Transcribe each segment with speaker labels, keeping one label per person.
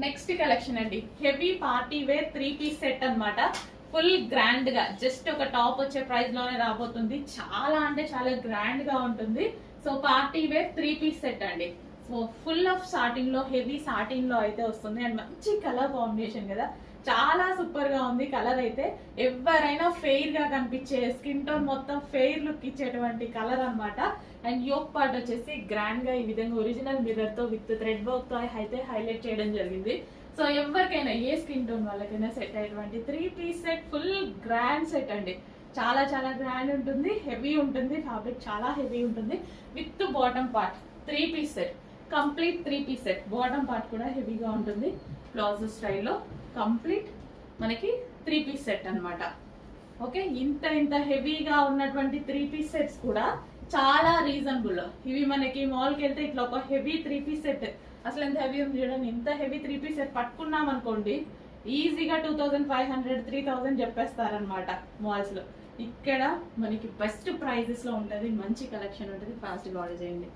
Speaker 1: Next collection అండి, heavy party wear 3 piece set అన్నమాట. Full grand గా జస్ట్ ఒక టాప్ వచ్చే ప్రైస్ లోనే రాబోతుంది. చాలా అంటే చాలా గ్రాండ్ గా ఉంటుంది. So party wear 3 piece set అండి. సో ఫుల్ ఆఫ్ సాటిన్ లో, హెవీ సాటిన్ లో అయితే వస్తుంది. అండ్ మంచి కలర్ కాంబినేషన్ కదా, చాలా సూపర్ గా ఉంది. కలర్ అయితే ఎవరైనా ఫెయిర్ గా కనిపించే, స్కిన్ టోన్ మొత్తం ఫెయిర్ లుక్ ఇచ్చేటువంటి కలర్ అన్నమాట. అండ్ యోక్ పార్ట్ వచ్చేసి గ్రాండ్ గా ఈ విధంగా ఒరిజినల్ మిర్రర్ తో విత్ థ్రెడ్ వర్క్ తో అయితే హైలైట్ చేయడం జరిగింది. సో ఎవరికైనా ఏ స్కిన్ టోన్ వాళ్ళకైనా సెట్ అయ్యేటువంటి 3 piece set, full grand set అండి. చాలా చాలా గ్రాండ్ ఉంటుంది, హెవీ ఉంటుంది, ఫ్యాబ్రిక్ చాలా హెవీ ఉంటుంది. With bottom part 3 piece set, complete 3 piece set. Bottom part కూడా హెవీగా ఉంటుంది. ప్లాజో స్టైల్లో కంప్లీట్ మనకి 3 పీస్ సెట్ అన్నమాట. ఓకే, ఇంత ఇంత హెవీగా ఉన్నటువంటి 3 పీస్ సెట్స్ కూడా చాలా రీజనబుల్. ఇవి మనకి మాల్కి వెళ్తే ఇట్లా ఒక హెవీ 3 పీస్ సెట్, అసలు ఎంత హెవీ ఉంది చూడండి. ఇంత హెవీ 3 పీస్ సెట్ పట్టుకున్నాం అనుకోండి, ఈజీగా 2500 3000 చెప్పేస్తారనమాట మాల్స్ లో. ఇక్కడ మనకి బెస్ట్ ప్రైజెస్ లో ఉంటుంది, మంచి కలెక్షన్ ఉంటుంది. ఫాస్ట్ గా ఆర్డర్ చేయండి.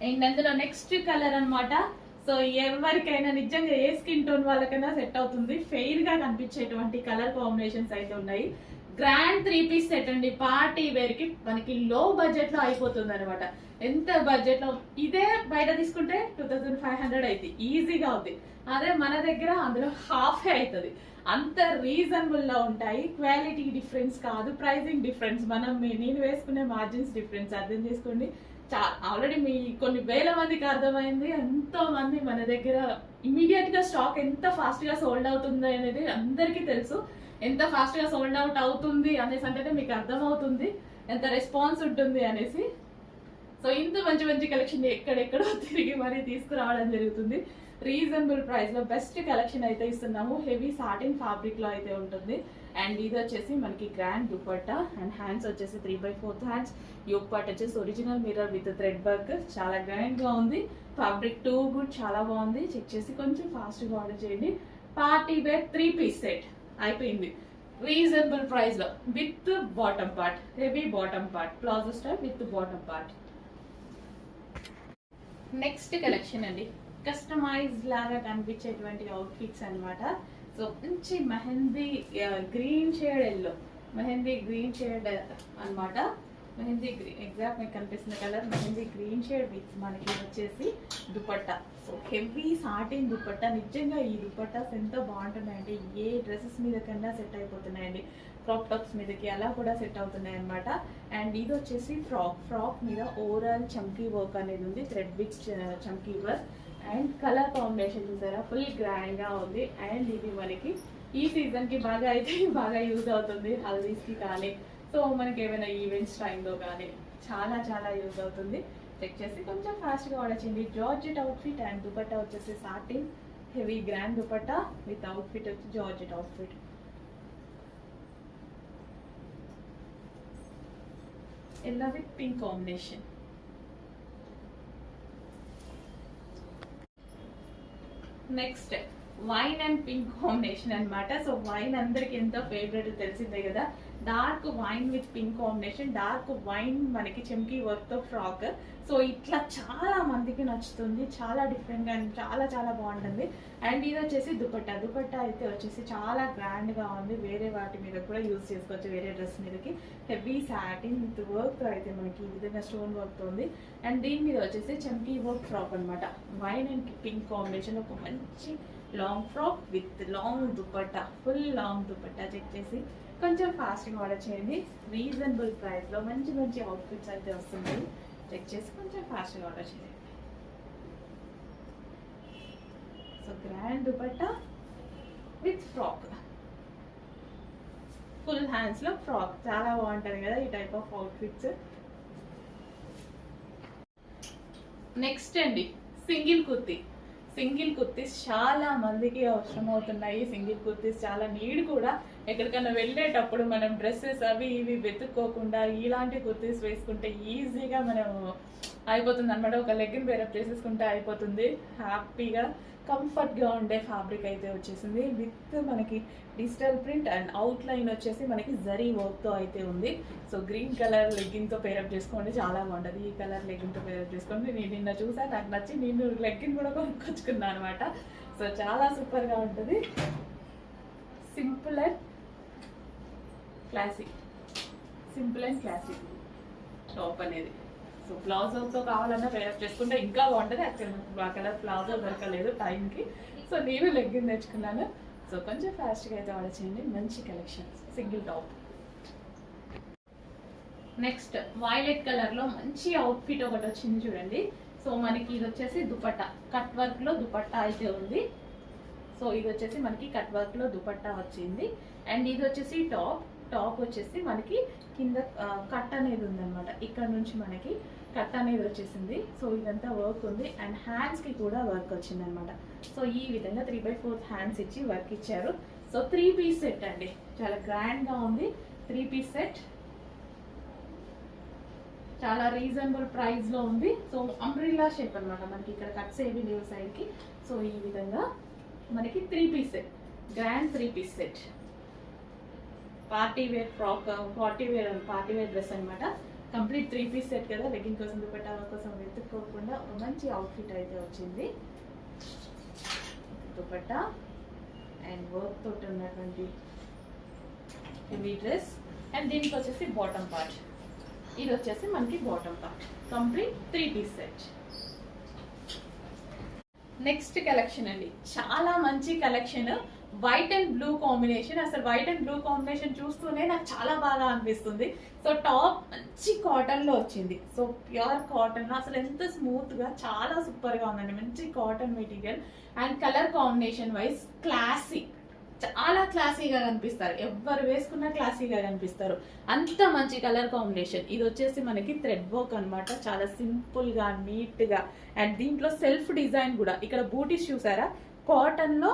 Speaker 1: అండ్ అందులో నెక్స్ట్ కలర్ అన్నమాట. సో ఎవరికైనా నిజంగా ఏ స్కిన్ టోన్ వాళ్ళకైనా సెట్ అవుతుంది. ఫెయిర్ గా కనిపించేటువంటి కలర్ కాంబినేషన్స్ అయితే ఉన్నాయి. గ్రాండ్ 3 పీస్ సెట్ అండి. పార్టీ వేర్ కి మనకి లో బడ్జెట్ లో అయిపోతుంది అనమాట. ఎంత బడ్జెట్ లో ఇదే బయట తీసుకుంటే 2500 అయితే ఈజీగా అవుతుంది. అదే మన దగ్గర అందులో హాఫే అవుతుంది. అంత రీజనబుల్ లో ఉంటాయి. క్వాలిటీ డిఫరెన్స్ కాదు, ప్రైసింగ్ డిఫరెన్స్. నేను వేసుకునే మార్జిన్స్ డిఫరెన్స్ అర్థం చేసుకోండి. ఆల్రెడీ మీ కొన్ని వేల మందికి అర్థమైంది. ఎంతో మంది మన దగ్గర ఇమీడియట్ గా స్టాక్ ఎంత ఫాస్ట్ గా సోల్డ్ అవుతుంది అనేది అందరికీ తెలుసు. ఎంత ఫాస్ట్ గా సోల్డ్ అవుట్ అవుతుంది అనేసి అంటే మీకు అర్థం అవుతుంది ఎంత రెస్పాన్స్ ఉంటుంది అనేసి. సో ఇంత మంచి మంచి కలెక్షన్ ఎక్కడెక్కడో తిరిగి మరీ తీసుకురావడం జరుగుతుంది. రీజనబుల్ ప్రైస్ లో బెస్ట్ కలెక్షన్ అయితే ఇస్తున్నాము. హెవీ సాటిన్ ఫ్యాబ్రిక్ లో అయితే ఉంటుంది. అండ్ ఇది వచ్చేసి మనకి గ్రాండ్ దుపట్టా. అండ్ హ్యాండ్స్ వచ్చేసి 3/4 హ్యాండ్స్. యోక్ పార్ట్ వచ్చేసి original mirror with thread work. చాలా గ్రాండ్ గా ఉంది. ఫ్యాబ్రిక్ టూ గుడ్, చాలా బాగుంది. చెక్ చేసి కొంచెం ఫాస్ట్ గా ఆర్డర్ చేయండి. పార్టీ వేర్ 3 పీస్ సెట్ అయిపోయింది రీజనబుల్ ప్రైస్ లో, with bottom part, heavy bottom part, palazzo style with bottom part. Next collection అండి, కస్టమైజ్ లాగా కనిపించేటువంటి అవుట్ఫిట్స్ అన్నమాట. సో మంచి mehndi green shade yellow, mehndi green shade అన్నమాట. మెహందీ గ్రీన్, ఎగ్జాక్ట్ మీకు కనిపిస్తున్న colour mehndi green shade with మనకి వచ్చేసి dupatta. So heavy satin dupatta. నిజంగా ఈ దుపట్టాస్ ఎంతో బాగుంటున్నాయండి. ఏ డ్రెస్సెస్ మీద కన్నా సెట్ అయిపోతున్నాయండి. క్రాప్ టాప్స్ మీదకి అలా కూడా సెట్ అవుతున్నాయి అనమాట. అండ్ ఇది వచ్చేసి ఫ్రాక్ మీద ఓవరాల్ చమ్కీ వర్క్ అనేది ఉంది, థ్రెడ్ విత్ చమ్కీ వర్క్. అండ్ కలర్ కాంబినేషన్ చూసారా, ఫుల్ గ్రాండ్ గా ఉంది. అండ్ ఇది మనకి ఈ సీజన్ కి బాగా యూజ్ అవుతుంది, హల్దీస్ కి కానీ, సో మనకి ఏమైనా ఈవెంట్స్ టైంలో కానీ చాలా చాలా యూజ్ అవుతుంది. చెక్ చేసి కొంచెం ఫాస్ట్గా ఆర్డర్ చేయండి. జార్జెట్ అవుట్ఫిట్ అండ్ దుపట్టా వచ్చేసి satin heavy grand dupatta with outfit వచ్చి georgette outfit. Yellow with pink combination. Next wine and pink combination అన్నమాట. సో వైన్ అందరికి ఎంతో ఫేవరెట్ తెలిసిందే కదా. Dark wine with pink combination. Dark wine మనకి చమ్కీ వర్క్ తో ఫ్రాక్. సో ఇట్లా చాలా మందికి నచ్చుతుంది. చాలా డిఫరెంట్ గా, చాలా చాలా బాగుంటుంది. అండ్ ఇది వచ్చేసి దుపట్టా. దుపట్టా అయితే వచ్చేసి చాలా గ్రాండ్ గా ఉంది. వేరే వాటి మీద కూడా యూజ్ చేసుకోవచ్చు, వేరే డ్రెస్ మీదకి. హెవీ సాటిన్ విత్ వర్క్ అయితే మనకి ఈ విధంగా స్టోన్ వర్క్ తో ఉంది. అండ్ దీని మీద వచ్చేసి చమ్కీ వర్క్ ఫ్రాక్ అనమాట. వైన్ అండ్ పింక్ కాంబినేషన్ ఒక మంచి long frock with long dupatta, full long dupatta. Check చేసి కొంచెం ఫాస్ట్గా ఆర్డర్ చేయండి. రీజనబుల్ ప్రైస్లో మంచి మంచి అవుట్ఫిట్స్ అయితే వస్తున్నాయి. చెక్ చేసి కొంచెం ఫాస్ట్గా ఆర్డర్ చేయండి. So grand dupatta with frock, full హ్యాండ్స్లో ఫ్రాక్. చాలా బాగుంటుంది కదా ఈ టైప్ ఆఫ్ అవుట్ఫిట్స్. నెక్స్ట్ అండి, సింగిల్ కుర్తీ. సింగిల్ కుర్తీస్ చాలా మందికి అవసరం అవుతున్నాయి. సింగిల్ కుర్తీస్ చాలా నీడ్ కూడా. ఎక్కడికైనా వెళ్ళేటప్పుడు మనం డ్రెస్సెస్ అవి ఇవి వెతుక్కోకుండా ఇలాంటి కుర్తీస్ వేసుకుంటే ఈజీగా మనం అయిపోతుంది అనమాట. ఒక లెగ్గిన్ వేరప్ చేసేసుకుంటే అయిపోతుంది. హ్యాపీగా కంఫర్ట్గా ఉండే ఫ్యాబ్రిక్ అయితే వచ్చేసింది. విత్ మనకి digital print and out line వచ్చేసి మనకి జరీ వర్క్తో అయితే ఉంది. సో గ్రీన్ కలర్ లెగ్గిన్తో పేరప్ చేసుకోండి, చాలా బాగుంటుంది. ఈ కలర్ లెగ్గిన్తో పేరప్ చేసుకోండి. నేను నిన్న చూసా, నాకు నచ్చి నేను లెగ్గిన్ కూడా కొనుక్కొచ్చుకున్నాను అనమాట. సో చాలా సూపర్గా ఉంటుంది. Simple and classic, simple and classic top అనేది. సో ప్లాజోతో కావాలన్నా పేరప్ చేసుకుంటే ఇంకా బాగుంటుంది. యాక్చువల్లీ ఆ కలర్ ప్లాజో దొరకలేదు టైంకి, సో నేను లెగ్గిన్ తెచ్చుకున్నాను. సో కొంచెం ఫాస్ట్గా అయితే ఆర్డర్ చేయండి. మంచి collection, single top. Next violet కలర్లో మంచి అవుట్ఫిట్ ఒకటి వచ్చింది చూడండి. సో మనకి ఇది వచ్చేసి దుపట్టా, కట్ వర్క్లో దుపట్టా అయితే ఉంది. సో ఇది వచ్చేసి మనకి కట్ వర్క్లో దుపట్టా వచ్చింది. అండ్ ఇది వచ్చేసి టాప్ వచ్చేసి మనకి కింద కట్ అనేది ఉందన్నమాట. ఇక్కడ నుంచి మనకి కట్ అనేది వచ్చేసింది. సో ఇదంతా వర్క్ ఉంది. అండ్ హ్యాండ్స్కి కూడా వర్క్ వచ్చింది అనమాట. సో ఈ విధంగా 3/4 హ్యాండ్స్ ఇచ్చి వర్క్ ఇచ్చారు. సో 3 పీస్ సెట్ అండి, చాలా గ్రాండ్గా ఉంది. 3 పీస్ సెట్ చాలా రీజనబుల్ ప్రైస్లో ఉంది. సో అంబ్రిల్లా షేప్ అనమాట, మనకి ఇక్కడ కట్స్ ఏవి లేవు సైడ్కి. సో ఈ విధంగా మనకి 3 piece set, grand 3 piece set. Party wear frock, party wear dress అనమాట. కంప్లీట్ 3 పీస్ సెట్ కదా, లెగ్గింగ్ కోసం దుపట్టా కోసం వెతుక్కోకుండా ఒక మంచి అవుట్ఫిట్ అయితే వచ్చింది. దుపట్టా అండ్ వర్క్ తోటి ఉన్నటువంటి హెవీ డ్రెస్. అండ్ దీనికి వచ్చేసి బాటమ్ పార్ట్, ఇది వచ్చేసి మనకి bottom part. Complete 3 piece set. Next collection అండి, చాలా మంచి collection. White and blue combination. అసలు వైట్ అండ్ బ్లూ కాంబినేషన్ చూస్తూనే నాకు చాలా బాగా అనిపిస్తుంది. సో టాప్ మంచి కాటన్ లో వచ్చింది. సో ప్యూర్ కాటన్, అసలు ఎంత స్మూత్ గా, చాలా సూపర్ గా ఉందండి. మంచి cotton material and colour combination wise classy, చాలా క్లాసీగా కనిపిస్తారు. ఎవరు వేసుకున్నా క్లాసీగా కనిపిస్తారు. అంత మంచి కలర్ కాంబినేషన్. ఇది వచ్చేసి మనకి థ్రెడ్ వర్క్ అనమాట, చాలా సింపుల్ గా నీట్ గా. అండ్ దీంట్లో సెల్ఫ్ డిజైన్ కూడా. ఇక్కడ బూటీస్ చూసారా, కాటన్ లో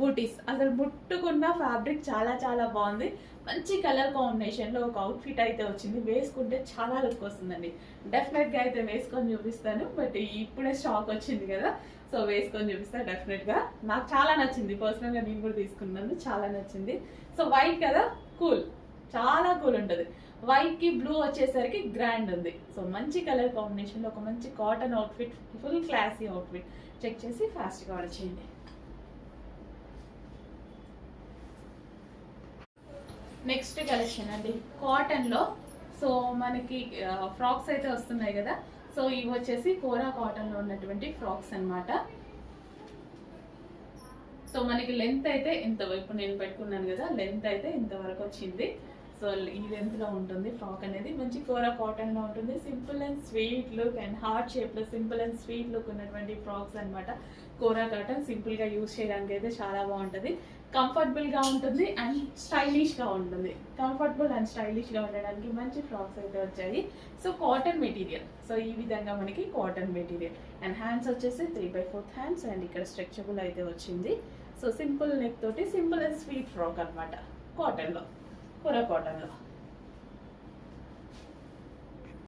Speaker 1: బూటీస్. అసలు ముట్టుకున్న ఫ్యాబ్రిక్ చాలా చాలా బాగుంది. మంచి కలర్ కాంబినేషన్ లో ఒక అవుట్ఫిట్ అయితే వచ్చింది. వేసుకుంటే చాలా లుక్ వస్తుందండి. డెఫినెట్ గా అయితే వేసుకొని చూపిస్తాను, బట్ ఇప్పుడే స్టాక్ వచ్చింది కదా, సో వేసుకొని చూపిస్తాను డెఫినెట్ గా. నాకు చాలా నచ్చింది, పర్సనల్ గా నేను కూడా తీసుకున్నాను, చాలా నచ్చింది. సో వైట్ కదా, కూల్, చాలా కూల్ ఉంటుంది. వైట్ కి బ్లూ వచ్చేసరికి గ్రాండ్ ఉంది. సో మంచి కలర్ కాంబినేషన్ లో ఒక మంచి cotton outfit, full classy outfit. Check చేసి ఫాస్ట్ గా ఆర్డర్ చేయండి. నెక్స్ట్ కలెక్షన్ అండి, కాటన్ లో. సో మనకి ఫ్రాక్స్ అయితే వస్తున్నాయి కదా. సో ఇవి వచ్చేసి కోరా కాటన్ లో ఉన్నటువంటి ఫ్రాక్స్ అన్నమాట. సో మనకి లెంత్ అయితే ఇంత, ఇప్పుడు నేను పెట్టుకున్నాను కదా, లెంత్ అయితే ఇంతవరకు వచ్చింది. సో ఈ లెంత్ లో ఉంటుంది ఫ్రాక్ అనేది. మంచి కోరా కాటన్ లో ఉంటుంది. Simple and sweet look and heart shape లో సింపుల్ అండ్ స్వీట్ లుక్ ఉన్నటువంటి ఫ్రాక్స్ అన్నమాట. కోరా కాటన్ సింపుల్ గా యూజ్ చేయడానికి అయితే చాలా బాగుంటుంది. కంఫర్టబుల్ గా ఉంటుంది అండ్ స్టైలిష్ గా ఉంటుంది. కంఫర్టబుల్ అండ్ స్టైలిష్ గా ఉండడానికి మంచి ఫ్రాక్స్ అయితే వచ్చాయి. So cotton material. సో ఈ విధంగా మనకి కాటన్ మెటీరియల్. అండ్ హ్యాండ్స్ వచ్చేసి 3/4 హ్యాండ్స్. అండ్ ఇక్కడ స్ట్రెచబుల్ అయితే వచ్చింది. సో సింపుల్ నెక్ తోటి సింపుల్ అండ్ స్వీట్ ఫ్రాక్ అనమాట, కాటన్ లో, కోరా కాటన్ లో.